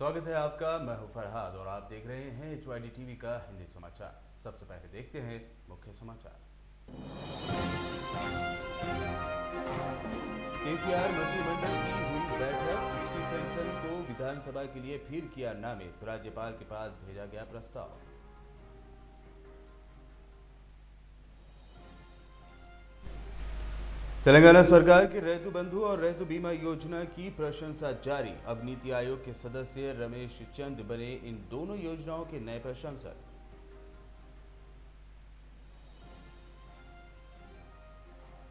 स्वागत है आपका। मैं हूं फरहाद और आप देख रहे हैं HYD टीवी का हिंदी समाचार। सबसे पहले देखते हैं मुख्य समाचार। केसीआर मंत्रिमंडल की हुई बैठक। स्टीफेंसन को विधानसभा के लिए फिर किया नामित। राज्यपाल के पास भेजा गया प्रस्ताव। तेलंगाना सरकार के रैतु बंधु और रैतु बीमा योजना की प्रशंसा जारी। अब नीति आयोग के सदस्य रमेश चंद बने इन दोनों योजनाओं के नए प्रशंसक।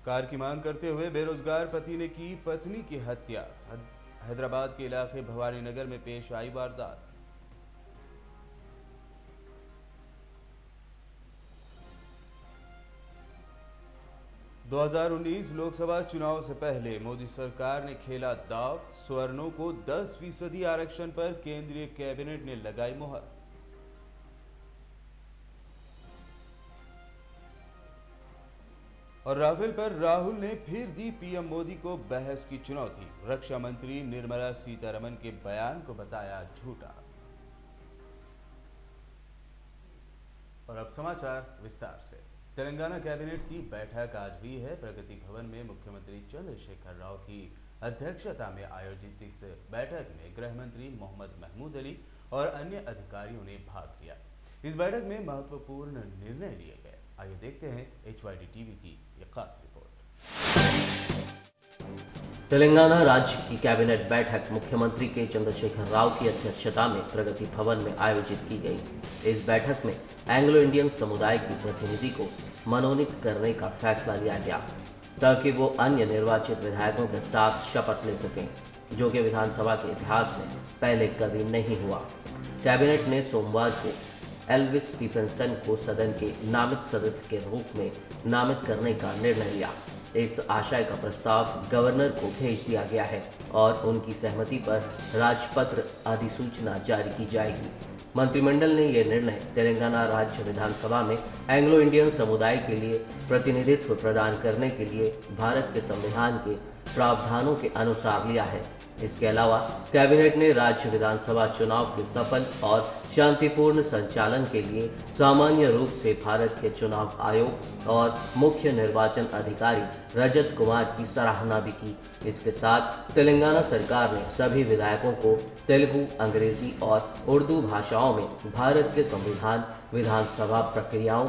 कार की मांग करते हुए बेरोजगार पति ने की पत्नी की हत्या। हैदराबाद के इलाके भवानी नगर में पेश आई वारदात। – 2019 लोकसभा चुनाव से पहले मोदी सरकार ने खेला दांव। सवर्णों को 10% आरक्षण पर केंद्रीय कैबिनेट ने लगाई मुहर। और राफेल पर राहुल ने फिर दी पीएम मोदी को बहस की चुनौती। रक्षा मंत्री निर्मला सीतारमण के बयान को बताया झूठा। और अब समाचार विस्तार से। तेलंगाना कैबिनेट की बैठक आज हुई है। प्रगति भवन में मुख्यमंत्री चंद्रशेखर राव की अध्यक्षता में आयोजित इस बैठक में गृह मंत्री मोहम्मद महमूद अली और अन्य अधिकारियों ने भाग लिया। इस बैठक में महत्वपूर्ण निर्णय लिए गए। आइए देखते हैं HYD टीवी की ये खास रिपोर्ट। तेलंगाना राज्य की कैबिनेट बैठक मुख्यमंत्री के चंद्रशेखर राव की अध्यक्षता में प्रगति भवन में आयोजित की गई। इस बैठक में एंग्लो इंडियन समुदाय की प्रतिनिधि को मनोनीत करने का फैसला लिया गया ताकि वो अन्य निर्वाचित विधायकों के साथ शपथ ले सकें, जो कि विधानसभा के इतिहास में पहले कभी नहीं हुआ। कैबिनेट ने सोमवार को एल्विस स्टीफेंसन को सदन के नामित सदस्य के रूप में नामित करने का निर्णय लिया। इस आशय का प्रस्ताव गवर्नर को भेज दिया गया है और उनकी सहमति पर राजपत्र अधिसूचना जारी की जाएगी। मंत्रिमंडल ने यह निर्णय तेलंगाना राज्य विधानसभा में एंग्लो इंडियन समुदाय के लिए प्रतिनिधित्व प्रदान करने के लिए भारत के संविधान के प्रावधानों के अनुसार लिया है। इसके अलावा कैबिनेट ने राज्य विधानसभा चुनाव के सफल और शांतिपूर्ण संचालन के लिए सामान्य रूप से भारत के चुनाव आयोग और मुख्य निर्वाचन अधिकारी रजत कुमार की सराहना भी की। इसके साथ तेलंगाना सरकार ने सभी विधायकों को तेलुगु, अंग्रेजी और उर्दू भाषाओं में भारत के संविधान, विधानसभा प्रक्रियाओं,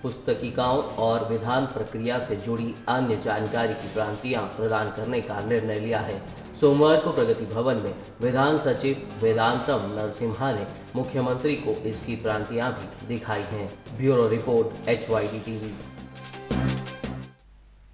पुस्तिकाओं और विधान प्रक्रिया से जुड़ी अन्य जानकारी की प्रांतियां प्रदान करने का निर्णय लिया है। सोमवार को प्रगति भवन में विधान सचिव वेदांतम नरसिम्हा ने मुख्यमंत्री को इसकी प्रांतियां भी दिखाई हैं। Bureau report HYD TV.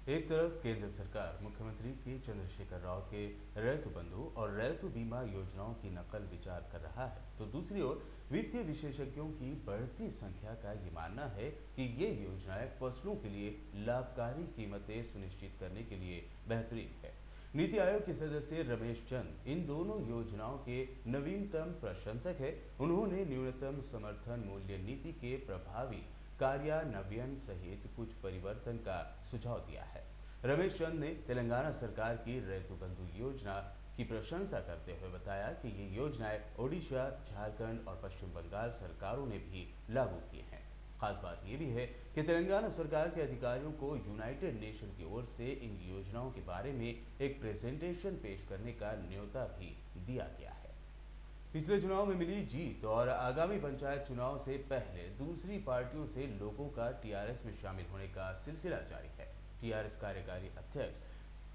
एक तरफ केंद्र सरकार मुख्यमंत्री के चंद्रशेखर राव के रैतु बंधु और रैतु बीमा योजनाओं की नकल विचार कर रहा है, तो दूसरी ओर वित्तीय विशेषज्ञों की बढ़ती संख्या का ये मानना है कि ये योजनाएं फसलों के लिए लाभकारी कीमतें सुनिश्चित करने के लिए बेहतरीन है। नीति आयोग के सदस्य रमेश चंद इन दोनों योजनाओं के नवीनतम प्रशंसक है। उन्होंने न्यूनतम समर्थन मूल्य नीति के प्रभावी कार्यान्वयन सहित कुछ परिवर्तन का सुझाव दिया है। रमेश चंद ने तेलंगाना सरकार की रैतु बंधु योजना की प्रशंसा करते हुए बताया कि ये योजनाएं ओडिशा, झारखंड और पश्चिम बंगाल सरकारों ने भी लागू की हैं। खास बात यह भी है कि तेलंगाना सरकार के अधिकारियों को यूनाइटेड नेशन की ओर से इन योजनाओं के बारे में एक प्रेजेंटेशन पेश करने का न्योता भी दिया गया है। पिछले चुनाव में मिली जीत और आगामी पंचायत चुनाव से पहले दूसरी पार्टियों से लोगों का टीआरएस में शामिल होने का सिलसिला जारी है। टीआरएस कार्यकारी अध्यक्ष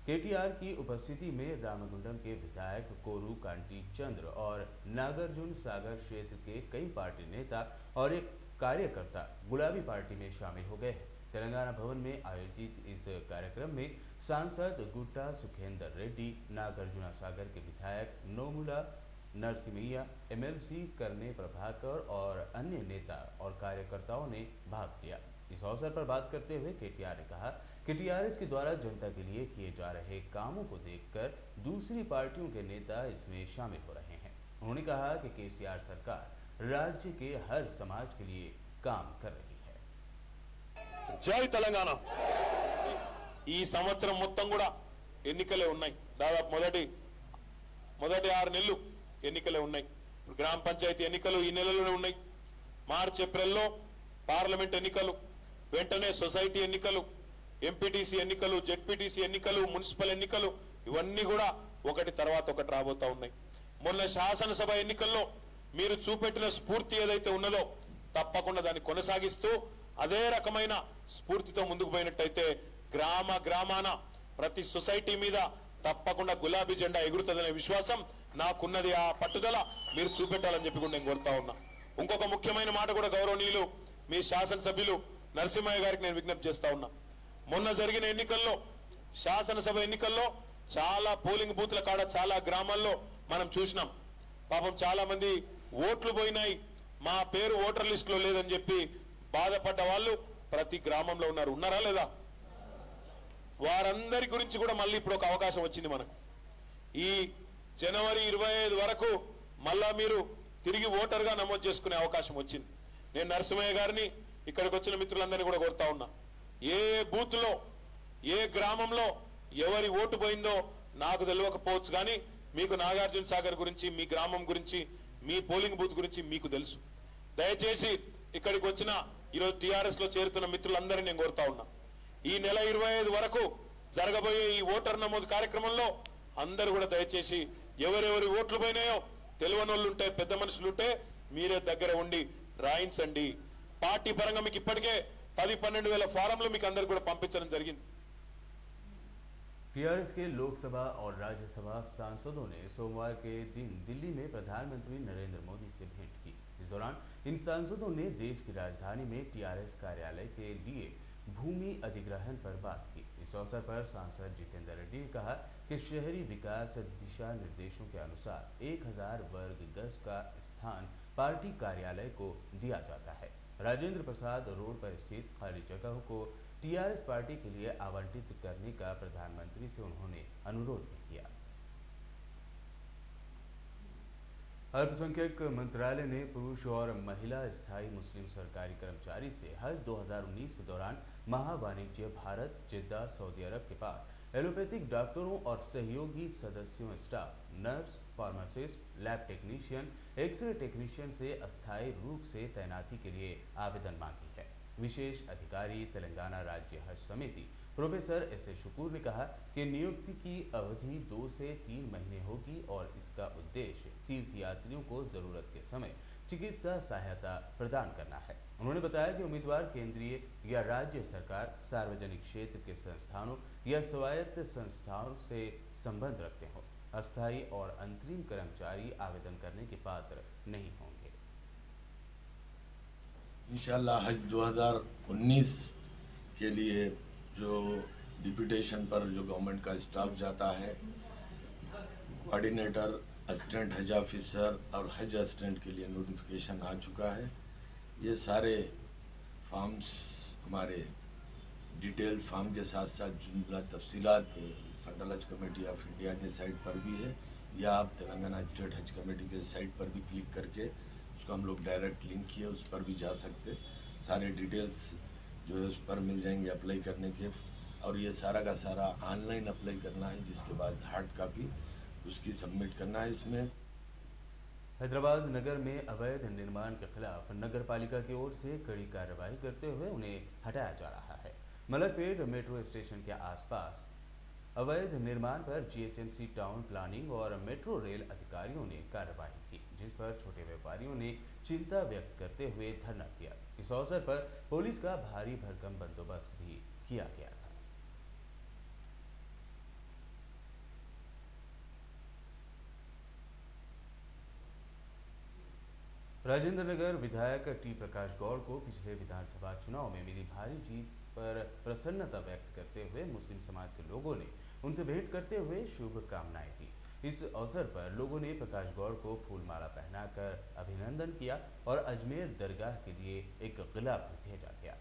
केटीआर की उपस्थिति में रामगुंडम के विधायक कोरू कांटी चंद्र और नागार्जुन सागर क्षेत्र के कई पार्टी नेता और एक कार्यकर्ता गुलाबी पार्टी में शामिल हो गए हैं। तेलंगाना भवन में आयोजित इस कार्यक्रम में सांसद गुट्टा सुखेंदर रेड्डी, नागार्जुन सागर के विधायक नोमुला नरसिम्हा, MLC करने प्रभाकर और अन्य नेता और कार्यकर्ताओं ने भाग लिया। इस अवसर पर बात करते हुए केटीआर ने कहा कि टीआरएस के द्वारा जनता के लिए किए जा रहे कामों को देखकर दूसरी पार्टियों के नेता इसमें शामिल हो रहे हैं। उन्होंने कहा कि केसीआर सरकार राज्य के हर समाज के लिए काम कर रही है। जय तेलंगाना। ఈ సంవత్సరం మొత్తం కూడా ఎన్నికలే ఉన్నాయి. దాదాపు మొదటి 6 నెలలు ఎన్నికలే ఉన్నాయి. గ్రామ పంచాయతీ ఎన్నికలు ఈ నెలలోనే ఉన్నాయి. మార్చి ఏప్రిల్లో పార్లమెంట్ ఎన్నికలు, వెంటనే సొసైటీ ఎన్నికలు, ఎంపీటీసీ ఎన్నికలు, జెడ్పీటీసీ ఎన్నికలు, మున్సిపల్ ఎన్నికలు, ఇవన్నీ కూడా ఒకటి తర్వాత ఒకటి రాబోతా ఉన్నాయి. మొన్న శాసనసభ ఎన్నికల్లో మీరు చూపెట్టిన స్ఫూర్తి ఏదైతే ఉన్నదో తప్పకుండా దాన్ని కొనసాగిస్తూ అదే రకమైన స్ఫూర్తితో ముందుకు పోయినట్టయితే గ్రామ గ్రామాన ప్రతి సొసైటీ మీద తప్పకుండా గులాబీ జెండా ఎగురుతుందనే విశ్వాసం నాకున్నది. ఆ పట్టుదల మీరు చూపెట్టాలని చెప్పి కూడా నేను కోరుతా ఉన్నా. ఇంకొక ముఖ్యమైన మాట కూడా గౌరవనీయులు మీ శాసనసభ్యులు నరసింహయ్య గారికి నేను విజ్ఞప్తి చేస్తా ఉన్నా. మొన్న జరిగిన ఎన్నికల్లో, శాసనసభ ఎన్నికల్లో చాలా పోలింగ్ బూత్ల కాడ చాలా గ్రామాల్లో మనం చూసినాం. పాపం చాలా మంది ఓట్లు పోయినాయి, మా పేరు ఓటర్ లిస్ట్ లో లేదని చెప్పి బాధపడ్డ వాళ్ళు ప్రతి గ్రామంలో ఉన్నారా లేదా? వారందరి గురించి కూడా మళ్ళీ ఇప్పుడు ఒక అవకాశం వచ్చింది మనకు. ఈ జనవరి 25 వరకు మళ్ళా మీరు తిరిగి ఓటర్గా నమోదు చేసుకునే అవకాశం వచ్చింది. నేను నరసింహయ్య గారిని, ఇక్కడికి వచ్చిన మిత్రులందరినీ కూడా కోరుతా ఉన్నా, ఏ బూత్ లో ఏ గ్రామంలో ఎవరి ఓటు పోయిందో నాకు తెలియకపోవచ్చు, కానీ మీకు నాగార్జున సాగర్ గురించి, మీ గ్రామం గురించి, మీ పోలింగ్ బూత్ గురించి మీకు తెలుసు. దయచేసి ఇక్కడికి వచ్చిన ఈరోజు టీఆర్ఎస్ లో చేరుతున్న మిత్రులందరినీ నేను కోరుతా ఉన్నా, ఈ నెల 25 వరకు జరగబోయే ఈ ఓటర్ నమోదు కార్యక్రమంలో అందరూ కూడా దయచేసి ఎవరెవరి ఓట్లు పోయినాయో తెలియనోళ్ళుంటే, పెద్ద మనుషులుంటే మీరే దగ్గర ఉండి రాయించండి. పార్టీ పరంగా మీకు ఇప్పటికే 10-12 వేల ఫారంలు మీకు అందరు కూడా పంపించడం జరిగింది. टीआरएस के लोकसभा और राज्यसभा सांसदों ने सोमवार के दिन दिल्ली में प्रधानमंत्री नरेंद्र मोदी से भेंट की। इस दौरान इन सांसदों ने देश की राजधानी में टीआरएस कार्यालय के लिए भूमि अधिग्रहण पर बात की। इस अवसर पर सांसद जितेंद्र रेड्डी ने कहा कि शहरी विकास दिशा निर्देशों के अनुसार 1000 वर्ग गज का स्थान पार्टी कार्यालय को दिया जाता है। राजेंद्र प्रसाद रोड पर स्थित खाली जगहों को टीआरएस पार्टी के लिए आवंटित करने का प्रधानमंत्री से उन्होंने अनुरोध भी किया। अल्पसंख्यक मंत्रालय ने पुरुष और महिला स्थायी मुस्लिम सरकारी कर्मचारी से हज 2019 के दौरान महावाणिज्य भारत जिद्दा सऊदी अरब के पास एलोपैथिक डॉक्टरों और सहयोगी सदस्यों staff, nurse, pharmacist, lab technician, x-ray technician से अस्थायी रूप से तैनाती के लिए आवेदन मांगी है। विशेष अधिकारी तेलंगाना राज्य हज समिति प्रोफेसर एस शुकूर ने कहा कि नियुक्ति की अवधि 2 से 3 महीने होगी और इसका उद्देश्य तीर्थयात्रियों को जरूरत के समय चिकित्सा सहायता प्रदान करना है। उन्होंने बताया कि उम्मीदवार केंद्रीय या राज्य सरकार, सार्वजनिक क्षेत्र के संस्थानों या स्वायत्त संस्थाओं से संबंध रखते हों। अस्थायी और अंतरिम कर्मचारी आवेदन करने के पात्र नहीं होंगे। इंशाल्लाह हज 2019 के लिए जो डिप्यूटेशन पर जो गवर्नमेंट का स्टाफ जाता है, कोऑर्डिनेटर, असिस्टेंट हज ऑफिसर और हज असिस्टेंट के लिए नोटिफिकेशन आ चुका है। ये सारे फॉर्म्स हमारे डिटेल फॉर्म के साथ साथ जुमला तफसीलात सेंट्रल हज कमेटी ऑफ इंडिया के साइट पर भी है, या आप तेलंगाना स्टेट हज कमेटी के साइट पर भी क्लिक करके उसको हम लोग डायरेक्ट लिंक किए उस पर भी जा सकते। सारे डिटेल्स जो है उस पर मिल जाएंगे अप्लाई करने के, और ये सारा का सारा ऑनलाइन अप्लाई करना है, जिसके बाद हार्ड कॉपी उसकी सबमिट करना है। इसमें हैदराबाद नगर में अवैध निर्माण के खिलाफ नगर पालिका की ओर से कड़ी कार्रवाई करते हुए उन्हें हटाया जा रहा है। मलकपेट मेट्रो स्टेशन के आसपास अवैध निर्माण पर जीएचएमसी टाउन प्लानिंग और मेट्रो रेल अधिकारियों ने कार्रवाई की, जिस पर छोटे व्यापारियों ने चिंता व्यक्त करते हुए धरना दिया। इस अवसर पर पुलिस का भारी भरकम बंदोबस्त भी किया गया था। राजेंद्र नगर विधायक टी प्रकाश गौड़ को पिछले विधानसभा चुनाव में मिली भारी जीत पर प्रसन्नता व्यक्त करते हुए मुस्लिम समाज के लोगों ने उनसे भेंट करते हुए शुभकामनाएं दी। इस अवसर पर लोगों ने प्रकाश गौड़ को फूलमाला पहनाकर अभिनंदन किया और अजमेर दरगाह के लिए एक गिलाफ भी भेजा गया।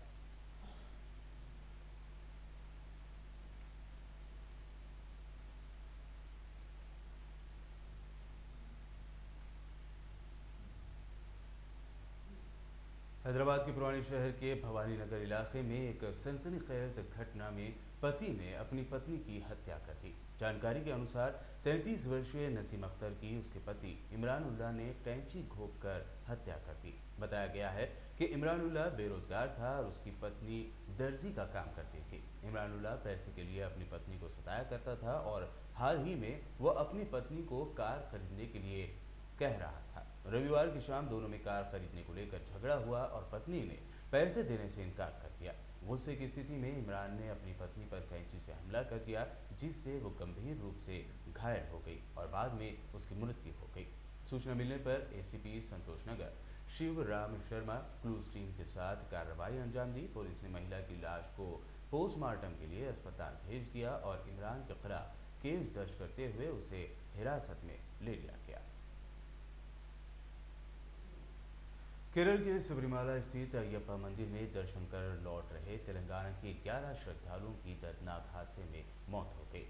हैदराबाद के पुराने शहर के भवानी नगर इलाके में एक सनसनीखेज घटना में पति ने अपनी पत्नी की हत्या कर दी। जानकारी के अनुसार 33 वर्षीय नसीम अख्तर की उसके पति इमरान उल्लाह ने कैंची घोंपकर हत्या कर दी। बताया गया है कि इमरान उल्लाह बेरोजगार था और उसकी पत्नी दर्जी का काम करती थी। इमरान उल्लाह पैसे के लिए अपनी पत्नी को सताया करता था और हाल ही में वह अपनी पत्नी को कार खरीदने के लिए कह रहा था। रविवार की शाम दोनों में कार खरीदने को लेकर झगड़ा हुआ और पत्नी ने पैसे देने से इनकार कर दिया। गुस्से की स्थिति में इमरान ने अपनी पत्नी पर कैंची से हमला कर दिया, जिससे वो गंभीर रूप से घायल हो गई और बाद में उसकी मृत्यु हो गई। सूचना मिलने पर एसीपी संतोष नगर शिवराम शर्मा क्लूज टीम के साथ कार्रवाई अंजाम दी। पुलिस ने महिला की लाश को पोस्टमार्टम के लिए अस्पताल भेज दिया और इमरान के खिलाफ केस दर्ज करते हुए उसे हिरासत में ले लिया गया। केरल के सबरीमाला स्थित अयप्पा मंदिर में दर्शन कर लौट रहे तेलंगाना के 11 श्रद्धालुओं की दर्दनाक हादसे में मौत हो गई।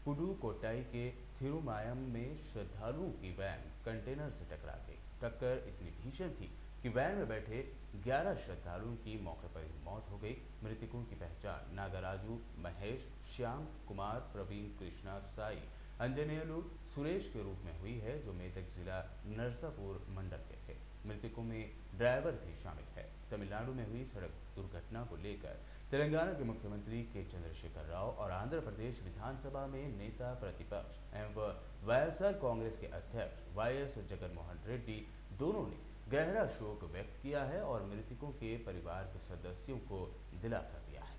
पुडुकोट्टाई के थिरुमायम में श्रद्धालुओं की वैन कंटेनर से टकरा गई। टक्कर इतनी भीषण थी कि वैन में बैठे 11 श्रद्धालुओं की मौके पर ही मौत हो गई। मृतकों की पहचान नागराजू, महेश, श्याम कुमार, प्रवीण, कृष्णा, साई, अंजनेयलू, सुरेश के रूप में हुई है, जो मेदक जिला नरसापुर मंडल के थे। मृतकों में ड्राइवर भी शामिल है। तमिलनाडु में हुई सड़क दुर्घटना को लेकर तेलंगाना के मुख्यमंत्री के चंद्रशेखर राव और आंध्र प्रदेश विधानसभा में नेता प्रतिपक्ष एवं वाईएसआर कांग्रेस के अध्यक्ष वाईएस जगनमोहन रेड्डी दोनों ने गहरा शोक व्यक्त किया है और मृतकों के परिवार के सदस्यों को दिलासा दिया है।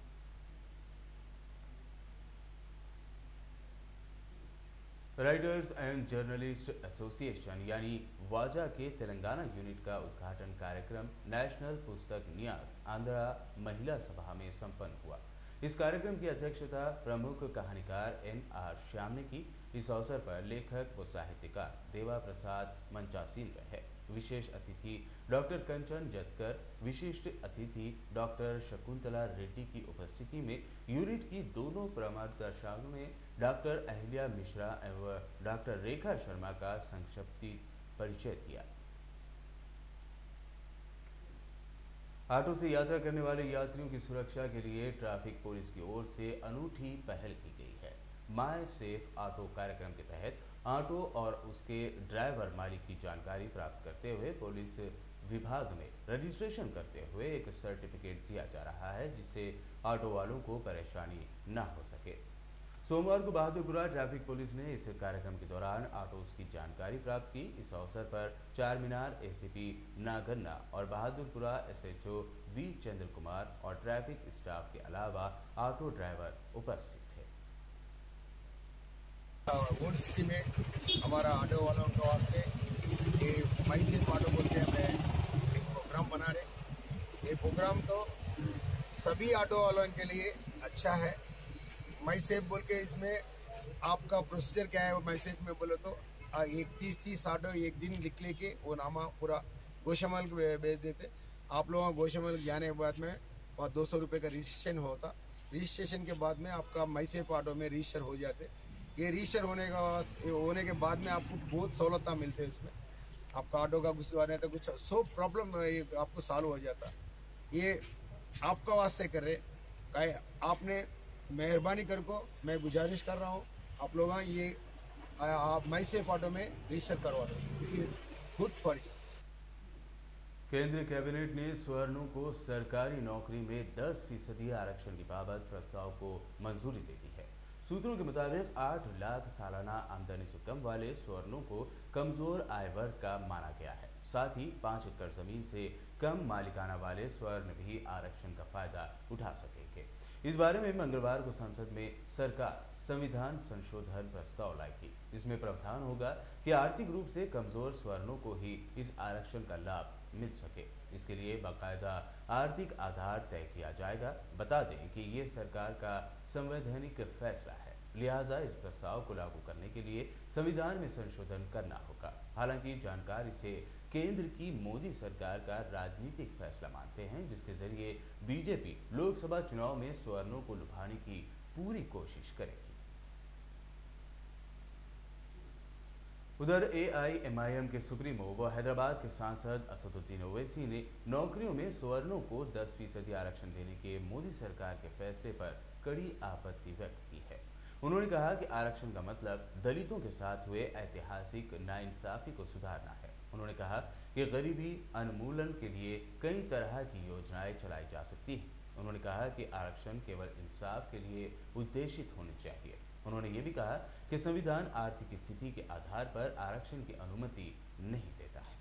राइटर्स एंड जर्नलिस्ट एसोसिएशन यानी वाजा के तेलंगाना यूनिट का उद्घाटन कार्यक्रम नेशनल पुस्तक न्यास आंध्रा महिला सभा में संपन्न हुआ। इस कार्यक्रम की अध्यक्षता प्रमुख कहानीकार एन.आर. श्याम ने की। इस अवसर पर लेखक व साहित्यकार देवा प्रसाद मंचासीन रहे। विशेष अतिथि डॉक्टर कंचन जतकर, विशिष्ट अतिथि डॉक्टर शकुंतला रेड्डी की उपस्थिति में यूनिट की दोनों प्रमाणदर्शियों ने डॉक्टर अहिल्या मिश्रा एवं डॉक्टर रेखा शर्मा का संक्षिप्त परिचय दिया। ऑटो से यात्रा करने वाले यात्रियों की सुरक्षा के लिए ट्रैफिक पुलिस की ओर से अनूठी पहल की गई है। माय सेफ ऑटो कार्यक्रम के तहत ऑटो और उसके ड्राइवर मालिक की जानकारी प्राप्त करते हुए पुलिस विभाग में रजिस्ट्रेशन करते हुए एक सर्टिफिकेट दिया जा रहा है, जिससे ऑटो वालों को परेशानी न हो सके। सोमवार को बहादुरपुरा ट्रैफिक पुलिस ने इस कार्यक्रम के दौरान ऑटोस की जानकारी प्राप्त की। इस अवसर पर चार मीनार एसीपी नागन्ना और बहादुरपुरा एसएचओ वी चंद्र कुमार और ट्रैफिक स्टाफ के अलावा ऑटो ड्राइवर उपस्थित थे। ओल्ड सिटी में हमारा ऑटो वालों के वास्ते ये माई सेफ ऑटो बोल के हमें एक प्रोग्राम बना रहे। ये प्रोग्राम तो सभी ऑटो वालों के लिए अच्छा है। माई सेफ बोल के इसमें आपका प्रोसीजर क्या है, वो माई सेफ में बोले तो 30 ऑटो एक दिन लिख लेके वो नामा पूरा गोशामल को भेज देते। आप लोगों को गोशामल जाने के बाद में वहाँ 200 रुपये का रजिस्ट्रेशन होता। रजिस्ट्रेशन के बाद में आपका माई सेफ ऑटो में रजिस्टर हो जाते। ये रजिस्टर होने के बाद में आपको बहुत सहूलत मिलते हैं। इसमें आपका ऑटो का कुछ नहीं तो कुछ सब प्रॉब्लम आपको सॉल्व हो जाता। ये आपका वास्ते कर रहे आपने मेहरबानी कर को मैं गुजारिश कर रहा हूँ आप लोग ये आप माई सेफ ऑटो में रजिस्टर करवा दो। Good for you. केंद्रीय कैबिनेट ने सवर्णों को सरकारी नौकरी में 10% आरक्षण की बाबत प्रस्ताव को मंजूरी दे दी है। सूत्रों के मुताबिक 8 लाख सालाना आमदनी से कम वाले सवर्णों को कमजोर आय वर्ग का माना गया है। साथ ही 5 एकड़ जमीन से कम मालिकाना वाले स्वर्ण भी आरक्षण का फायदा उठा सकेंगे। इस बारे में मंगलवार को संसद में सरकार संविधान संशोधन प्रस्ताव लाएगी। इसमें प्रावधान होगा कि आर्थिक रूप से कमजोर स्वर्णों को ही इस आरक्षण का लाभ मिल सके। इसके लिए बाकायदा आर्थिक आधार तय किया जाएगा। बता दें कि ये सरकार का संवैधानिक फैसला है, लिहाजा इस प्रस्ताव को लागू करने के लिए संविधान में संशोधन करना होगा। हालांकि जानकार इसे केंद्र की मोदी सरकार का राजनीतिक फैसला मानते हैं, जिसके जरिए बीजेपी लोकसभा चुनाव में स्वर्णों को लुभाने की पूरी कोशिश करेगी। उधर एआईएमआईएम के सुप्रीमो व हैदराबाद के सांसद असदुद्दीन ओवैसी ने नौकरियों में सवर्णों को 10% आरक्षण देने के मोदी सरकार के फैसले पर कड़ी आपत्ति व्यक्त की है। उन्होंने कहा कि आरक्षण का मतलब दलितों के साथ हुए ऐतिहासिक नाइंसाफी को सुधारना है। उन्होंने कहा कि गरीबी उन्मूलन के लिए कई तरह की योजनाएं चलाई जा सकती हैं। उन्होंने कहा कि आरक्षण केवल इंसाफ के लिए उद्देशित होने चाहिए। उन्होंने ये भी कहा कि संविधान आर्थिक स्थिति के आधार पर आरक्षण की अनुमति नहीं देता है।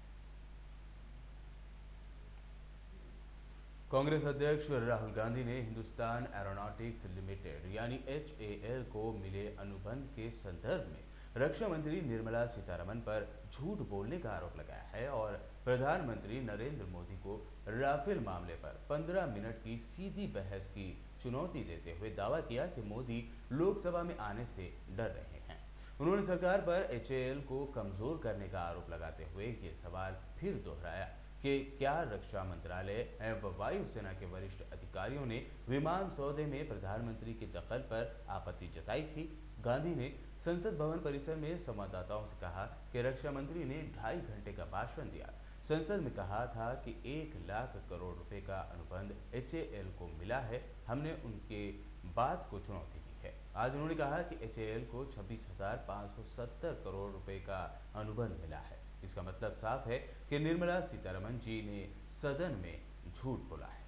कांग्रेस अध्यक्ष राहुल गांधी ने हिंदुस्तान एरोनॉटिक्स लिमिटेड यानी HAL को मिले अनुबंध के संदर्भ में रक्षा मंत्री निर्मला सीतारमण पर झूठ बोलने का आरोप लगाया है और प्रधानमंत्री नरेंद्र मोदी को राफेल मामले पर 15 मिनट की सीधी बहस की चुनौती देते हुए दावा किया कि मोदी लोकसभा में आने से डर रहे हैं। उन्होंने सरकार पर HAL को कमजोर करने का आरोप लगाते हुए ये सवाल फिर दोहराया कि क्या रक्षा मंत्रालय एवं वायुसेना के वरिष्ठ अधिकारियों ने विमान सौदे में प्रधानमंत्री की दखल पर आपत्ति जताई थी। गांधी ने संसद भवन परिसर में संवाददाताओं से कहा कि रक्षा मंत्री ने 2.5 घंटे का भाषण दिया। संसद में कहा था कि 1 लाख करोड़ रुपए का अनुबंध HAL को मिला है। हमने उनके बात को चुनौती दी है। आज उन्होंने कहा कि HAL को 26,570 करोड़ रुपए का अनुबंध मिला है। इसका मतलब साफ है कि निर्मला सीतारमण जी ने सदन में झूठ बोला है।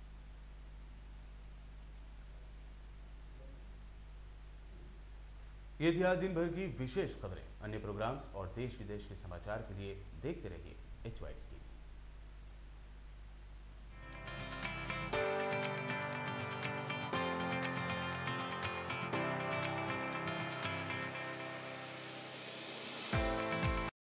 ये थी आज दिन भर की विशेष खबरें। अन्य प्रोग्राम्स और देश विदेश के समाचार के लिए देखते रहिए HYD TV।